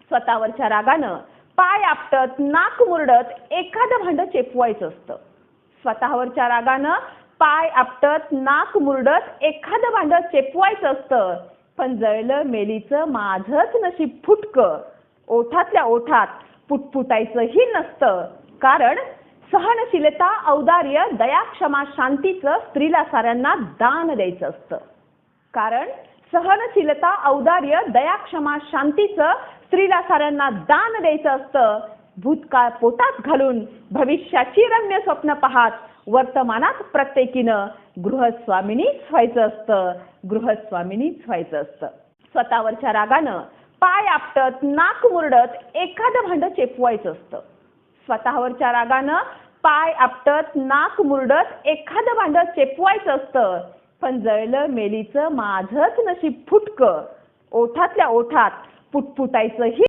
स्वतःवरच्या रागानं पाय आपटत नाक मुरडत एखादं भांड चेपवायचं असतं. स्वतःवरच्या रागानं पाय आपटत नाक मुरडत एखादं भांड चेपवायचं असतं. पण जळलं मेलीचं माझंच नशीब फुटकं, ओठातल्या ओठात पुटपुटायचंही नसतं. कारण सहनशीलता, औदार्य, दया, क्षमा, शांतीचं स्त्रीला साऱ्यांना दान द्यायचं असतं. कारण सहनशीलता, औदार्य, दया, क्षमा, शांतीचं स्त्रीला साऱ्यांना दान द्यायचं असतं. भूतकाळ पोटात घालून भविष्याची रम्य स्वप्न पाहत वर्तमानात प्रत्येकीनं गृहस्वामिनीच व्हायचं असतं. गृहस्वामिनीच व्हायचं असतं. स्वतःवरच्या रागानं पाय आपटत नाक मुरडत एखादं भांड चेपवायचं असतं. स्वतःवरच्या रागानं पाय आपटत नाक मुरडत एखादं भांड चेपवायचं असतं. पण जळलं मेलीचं माझंच नशीब फुटकं, ओठातल्या ओठात पुटपुटायचंही